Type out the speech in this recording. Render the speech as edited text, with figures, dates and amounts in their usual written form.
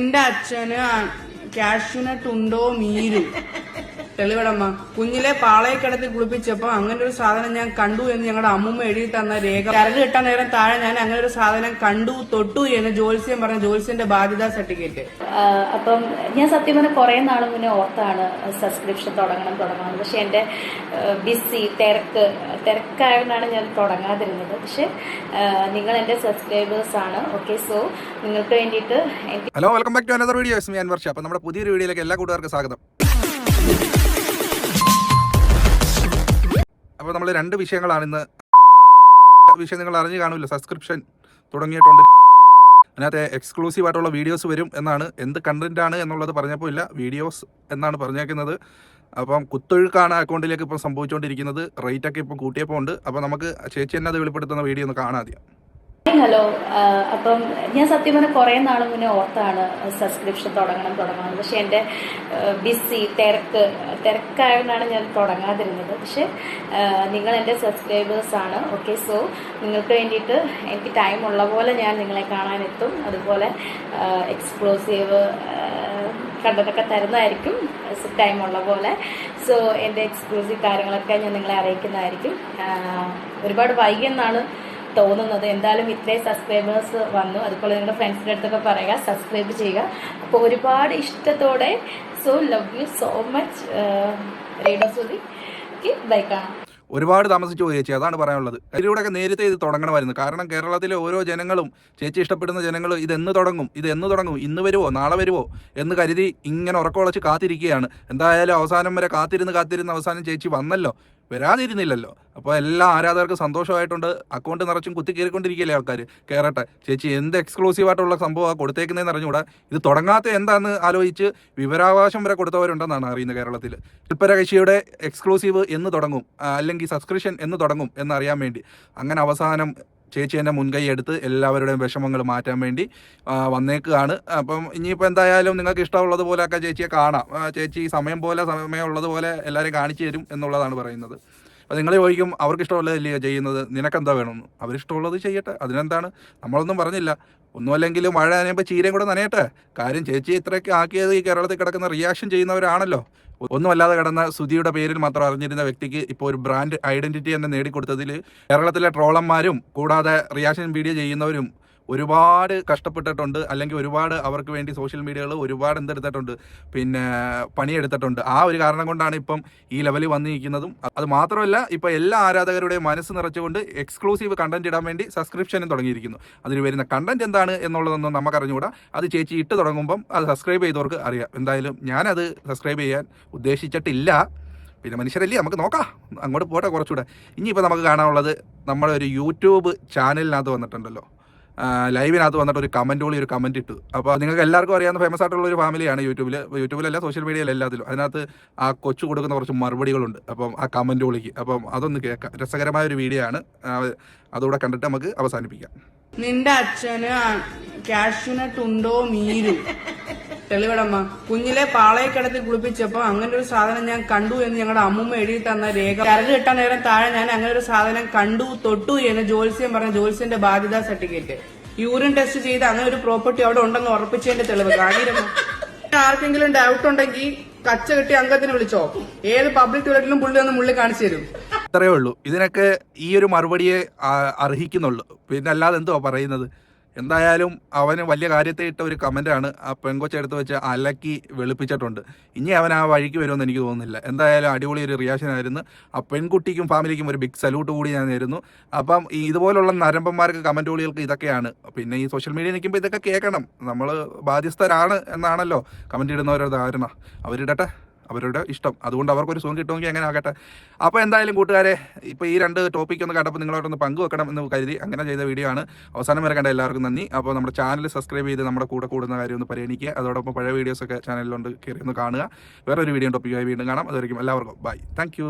എന്റെ അച്ഛന് കാഷ്യൂനട്ട് ഉണ്ടോ മീരും തെളിവടമ്മ കുഞ്ഞിലെ പാളയക്കിടത്തിൽ കുളിപ്പിച്ചപ്പോ അങ്ങനെ ഒരു സാധനം ഞാൻ കണ്ടു എന്ന് ഞങ്ങളുടെ അമ്മൂമ്മ എഴുതി തന്ന രേഖ കരട് കിട്ടാൻ നേരം താഴെ ഞാൻ അങ്ങനെ ഒരു സാധനം കണ്ടു തൊട്ടു എന്ന് ജോത്സ്യം പറഞ്ഞ ജോത്സ്യന്റെ ബാധ്യതാ സർട്ടിഫിക്കറ്റ്. അപ്പം ഞാൻ സത്യം പറഞ്ഞ കുറെ നാൾ മുന്നേ ഓർത്താണ് സബ്സ്ക്രിപ്ഷൻ തുടങ്ങണം. പക്ഷെ എന്റെ ബിസി തിരക്കായതുകൊണ്ടാണ് ഞാൻ തുടങ്ങാതിരുന്നത്. പക്ഷെ നിങ്ങൾ എന്റെ സബ്സ്ക്രൈബേഴ്സ് ആണ്. ഓക്കെ, സോ നിങ്ങൾക്ക് വേണ്ടിയിട്ട്. Hello, welcome back to another video. ഞാൻ വർഷ. അപ്പം നമ്മുടെ പുതിയൊരു വീഡിയോയിലേക്ക് എല്ലാ കൂട്ടുകാർക്കും സ്വാഗതം. അപ്പോൾ നമ്മൾ രണ്ട് വിഷയങ്ങളാണ് ഇന്ന്. വിഷയം നിങ്ങൾ അറിഞ്ഞു കാണുമല്ലോ, സബ്സ്ക്രിപ്ഷൻ തുടങ്ങിയിട്ടുണ്ട്. അതിനകത്ത് എക്സ്ക്ലൂസീവ് ആയിട്ടുള്ള വീഡിയോസ് വരും എന്നാണ്. എന്ത് കണ്ടന്റ് ആണ് എന്നുള്ളത് പറഞ്ഞപ്പോൾ ഇല്ല, വീഡിയോസ് എന്നാണ് പറഞ്ഞേക്കുന്നത്. അപ്പം കുത്തൊഴുക്കാണ് അക്കൗണ്ടിലേക്ക് ഇപ്പോൾ സംഭവിച്ചുകൊണ്ടിരിക്കുന്നത്. റേറ്റൊക്കെ ഇപ്പോൾ കൂട്ടിയപ്പോൾ ഉണ്ട്. അപ്പോൾ നമുക്ക് ചേച്ചി തന്നെ അത് വെളിപ്പെടുത്തുന്ന വീഡിയോ ഒന്ന് കാണാദ്യം. ഹലോ, അപ്പം ഞാൻ സത്യം പറഞ്ഞ കുറെ നാൾ മുന്നേ ഓർത്താണ് സബ്സ്ക്രിപ്ഷൻ തുടങ്ങണം. പക്ഷെ എൻ്റെ ബിസി തിരക്കായതുകൊണ്ടാണ് ഞാൻ തുടങ്ങാതിരുന്നത്. പക്ഷെ നിങ്ങൾ എൻ്റെ സബ്സ്ക്രൈബേഴ്സ് ആണ്. ഓക്കെ, സോ നിങ്ങൾക്ക് വേണ്ടിയിട്ട് എനിക്ക് ടൈം ഉള്ള പോലെ ഞാൻ നിങ്ങളെ കാണാനെത്തും. അതുപോലെ എക്സ്ക്ലൂസീവ് കണ്ടതൊക്കെ തരുന്നതായിരിക്കും ടൈം ഉള്ള പോലെ. സോ എൻ്റെ എക്സ്ക്ലൂസീവ് കാര്യങ്ങളൊക്കെ ഞാൻ നിങ്ങളെ അറിയിക്കുന്നതായിരിക്കും. ഒരുപാട് വൈകിയെന്നാണ് തോന്നുന്നത്. എന്തായാലും ഇത്രയും സബ്സ്ക്രൈബേഴ്സ് വന്നു. അതുപോലെ നിങ്ങളുടെ ഫ്രണ്ട്സിൻ്റെ അടുത്തൊക്കെ പറയുക, സബ്സ്ക്രൈബ് ചെയ്യുക. അപ്പോൾ ഒരുപാട് ഇഷ്ടത്തോടെ. So love you so much. Radio Sudhi. Bye. കാണാം. ഒരുപാട് താമസിച്ചു പോയി ചേച്ചി, അതാണ് പറയാനുള്ളത്. ഇതിലൂടെയൊക്കെ നേരത്തെ ഇത് തുടങ്ങണമായിരുന്നു. കാരണം കേരളത്തിലെ ഓരോ ജനങ്ങളും, ചേച്ചി ഇഷ്ടപ്പെടുന്ന ജനങ്ങൾ ഇതെന്ന് തുടങ്ങും, ഇന്ന് വരുമോ നാളെ വരുമോ എന്ന് കരുതി ഇങ്ങനെ ഉറക്കമുളച്ച് കാത്തിരിക്കുകയാണ്. എന്തായാലും അവസാനം വരെ കാത്തിരുന്ന് അവസാനം ചേച്ചി വന്നല്ലോ, വരാതിരുന്നില്ലല്ലോ. അപ്പോൾ എല്ലാ ആരാധകർക്കും സന്തോഷമായിട്ടുണ്ട്. അക്കൗണ്ട് നിറച്ചും കുത്തി കയറിക്കൊണ്ടിരിക്കുകയല്ലേ ആൾക്കാർ. കയറട്ടെ. ചേച്ചി എന്ത് എക്സ്ക്ലൂസീവായിട്ടുള്ള സംഭവമാണ് കൊടുത്തേക്കുന്നതെന്ന് അറിഞ്ഞുകൂടാ. ഇത് തുടങ്ങാത്ത എന്താണെന്ന് ആലോചിച്ച് വിവരാവകാശം വരെ കൊടുത്തവരുണ്ടെന്നാണ് അറിയുന്നത് കേരളത്തിൽ. ശില്പരകശിയുടെ എക്സ്ക്ലൂസീവ് എന്ന് തുടങ്ങും, അല്ലെങ്കിൽ സബ്സ്ക്രിപ്ഷൻ എന്ന് തുടങ്ങും എന്നറിയാൻ വേണ്ടി. അങ്ങനെ അവസാനം ചേച്ചി തന്നെ മുൻകൈ എടുത്ത് എല്ലാവരുടെയും വിഷമങ്ങൾ മാറ്റാൻ വേണ്ടി വന്നേക്കുകയാണ്. അപ്പം ഇനിയിപ്പോൾ എന്തായാലും നിങ്ങൾക്ക് ഇഷ്ടമുള്ളതുപോലെയൊക്കെ ചേച്ചിയെ കാണാം. ചേച്ചി സമയമുള്ളതുപോലെ എല്ലാവരെയും കാണിച്ചു തരും എന്നുള്ളതാണ് പറയുന്നത്. അപ്പോൾ നിങ്ങൾ ചോദിക്കും, അവർക്ക് ഇഷ്ടമുള്ളതല്ലേ ചെയ്യുന്നത്, നിനക്കെന്താ വേണമെന്ന്. അവരിഷ്ടമുള്ളത് ചെയ്യട്ടെ, അതിനെന്താണ്. നമ്മളൊന്നും പറഞ്ഞില്ല. ഒന്നുമല്ലെങ്കിലും മഴ നനയുമ്പോൾ ചീരയും കൂടെ നനയട്ടെ. കാര്യം ചേച്ചി ഇത്രയൊക്കെ ആക്കിയത് ഈ കേരളത്തിൽ കിടക്കുന്ന റിയാക്ഷൻ ചെയ്യുന്നവരാണല്ലോ. ഒന്നുമല്ലാതെ കിടന്ന സുധിയുടെ പേരിൽ മാത്രം അറിഞ്ഞിരുന്ന വ്യക്തിക്ക് ഇപ്പോൾ ഒരു ബ്രാൻഡ് ഐഡന്റിറ്റി തന്നെ നേടിക്കൊടുത്തതിൽ കേരളത്തിലെ ട്രോളന്മാരും കൂടാതെ റിയാക്ഷൻ വീഡിയോ ചെയ്യുന്നവരും ഒരുപാട് കഷ്ടപ്പെട്ടിട്ടുണ്ട്. അല്ലെങ്കിൽ ഒരുപാട് അവർക്ക് വേണ്ടി സോഷ്യൽ മീഡിയകൾ ഒരുപാട് എന്തെടുത്തിട്ടുണ്ട്, പിന്നെ പണിയെടുത്തിട്ടുണ്ട്. ആ ഒരു കാരണം കൊണ്ടാണ് ഇപ്പം ഈ ലെവലിൽ വന്നിരിക്കുന്നതും. അത് മാത്രമല്ല, ഇപ്പോൾ എല്ലാ ആരാധകരുടെയും മനസ്സ് നിറച്ചുകൊണ്ട് എക്സ്ക്ലൂസീവ് കണ്ടന്റ് ഇടാൻ വേണ്ടി സബ്സ്ക്രിപ്ഷനും തുടങ്ങിയിരിക്കുന്നു. അതിൽ വരുന്ന കണ്ടന്റ് എന്താണ് എന്നുള്ളതൊന്നും നമുക്കറിഞ്ഞുകൂടാ. അത് ചേച്ചി ഇട്ട് തുടങ്ങുമ്പം അത് സബ്സ്ക്രൈബ് ചെയ്തവർക്ക് അറിയാം. എന്തായാലും ഞാനത് സബ്സ്ക്രൈബ് ചെയ്യാൻ ഉദ്ദേശിച്ചിട്ടില്ല. പിന്നെ മനുഷ്യരല്ലേ, നമുക്ക് നോക്കാം, അങ്ങോട്ട് പോട്ടെ കുറച്ചുകൂടെ. ഇനിയിപ്പോൾ നമുക്ക് കാണാനുള്ളത് നമ്മുടെ ഒരു യൂട്യൂബ് ചാനലിനകത്ത് വന്നിട്ടുണ്ടല്ലോ, ലൈവിനകത്ത് വന്നിട്ട് ഒരു കമൻറ്റ് ഇട്ടു. അപ്പോൾ നിങ്ങൾക്ക് എല്ലാവർക്കും അറിയാവുന്ന ഫേമസ് ആയിട്ടുള്ള ഒരു ഫാമിലിയാണ് യൂട്യൂബിലല്ല സോഷ്യൽ മീഡിയയിൽ എല്ലാത്തിലും. അതിനകത്ത് ആ കൊച്ചു കൊടുക്കുന്ന കുറച്ച് മറുപടികളുണ്ട്. അപ്പം ആ കമൻറ്റുകളിക്ക് അപ്പം അതൊന്ന് കേൾക്കാം. രസകരമായ ഒരു വീഡിയോ ആണ്. അതുകൂടെ കണ്ടിട്ട് നമുക്ക് അവസാനിപ്പിക്കാം. നിന്റെ അച്ഛന് കാഷ്യൂനട്ട് ഉണ്ടോ മീരും തെളിവടമ്മ കുഞ്ഞിലെ പാളയക്കിടത്തിൽ കുളിപ്പിച്ചപ്പോ അങ്ങനെ ഒരു സാധനം ഞാൻ കണ്ടു എന്ന് ഞങ്ങളുടെ അമ്മൂമ്മ എഴുതി തന്ന രേഖ കരട് കിട്ടാൻ നേരം താഴെ ഞാൻ അങ്ങനെ ഒരു സാധനം കണ്ടു തൊട്ടു എന്ന് ജോത്സ്യം പറഞ്ഞ ജോത്സ്യന്റെ ബാധ്യതാ സർട്ടിഫിക്കറ്റ്. യൂറിൻ ടെസ്റ്റ് ചെയ്ത് അങ്ങനെ ഒരു പ്രോപ്പർട്ടി അവിടെ ഉണ്ടെന്ന് ഉറപ്പിച്ചതിന്റെ തെളിവ്. കാണിരമ്മ ആർക്കെങ്കിലും ഡൗട്ട് ഉണ്ടെങ്കിൽ കച്ച കിട്ടി അംഗത്തിന് വിളിച്ചോ, ഏത് പബ്ലിക് ടോയ്ലറ്റിലും പുള്ളി ഒന്ന് മുള്ളി കാണിച്ചു തരും. അത്രയേ ഉള്ളൂ. ഇതിനൊക്കെ ഈ ഒരു മറുപടിയെ അർഹിക്കുന്നുള്ളൂ. പിന്നെ അല്ലാതെ എന്തുവാ പറയുന്നത്. എന്തായാലും അവന് വലിയ കാര്യത്തെ ഇട്ട ഒരു കമൻറ്റാണ്. ആ പെൺകൊച്ചെടുത്ത് വെച്ച് അലക്കി വെളുപ്പിച്ചിട്ടുണ്ട്. ഇനി അവൻ ആ വഴിക്ക് വരുമെന്ന് എനിക്ക് തോന്നുന്നില്ല. എന്തായാലും അടിപൊളി ഒരു റിയാക്ഷൻ ആയിരുന്നു. ആ പെൺകുട്ടിക്കും ഫാമിലിക്കും ഒരു ബിഗ് സല്യൂട്ട് കൂടി ഞാൻ നേരുന്നു. അപ്പം ഇതുപോലുള്ള നരമ്പന്മാർക്ക് കമൻറ്റുകളികൾക്ക് ഇതൊക്കെയാണ്. പിന്നെ ഈ സോഷ്യൽ മീഡിയ നിൽക്കുമ്പോൾ ഇതൊക്കെ കേൾക്കണം. നമ്മൾ ബാധ്യസ്ഥരാണ് എന്നാണല്ലോ കമൻറ്റ് ഇടുന്നവരുടെ ധാരണ. അവരിടട്ടെ, അവരുടെ ഇഷ്ടം. അതുകൊണ്ട് അവർക്കൊരു സുഖം കിട്ടുമെങ്കിൽ അങ്ങനെ ആകട്ടെ. അപ്പോൾ എന്തായാലും കൂട്ടുകാരെ, ഇപ്പോൾ ഈ രണ്ട് ടോപ്പിക് ഒന്ന് കണ്ടപ്പോൾ നിങ്ങളോടൊന്ന് പങ്കുവെക്കണം എന്ന് കരുതി അങ്ങനെ ചെയ്ത വീഡിയോ ആണ്. അവസാനം വരെ കണ്ട എല്ലാവർക്കും നന്ദി. അപ്പോൾ നമ്മുടെ ചാനൽ സബ്സ്ക്രൈബ് ചെയ്ത് നമ്മുടെ കൂടെ കൂടുന്ന കാര്യം ഒന്ന് പരിഗണിക്കുക. അതോടൊപ്പം പഴയ വീഡിയോസൊക്കെ ചാനലിലുണ്ട്, കയറി ഒന്ന് കാണുക. വേറൊരു വീഡിയോ ടോപ്പിക്കായി വീണ്ടും കാണാം. അതുവരെയും എല്ലാവർക്കും ബൈ. താങ്ക്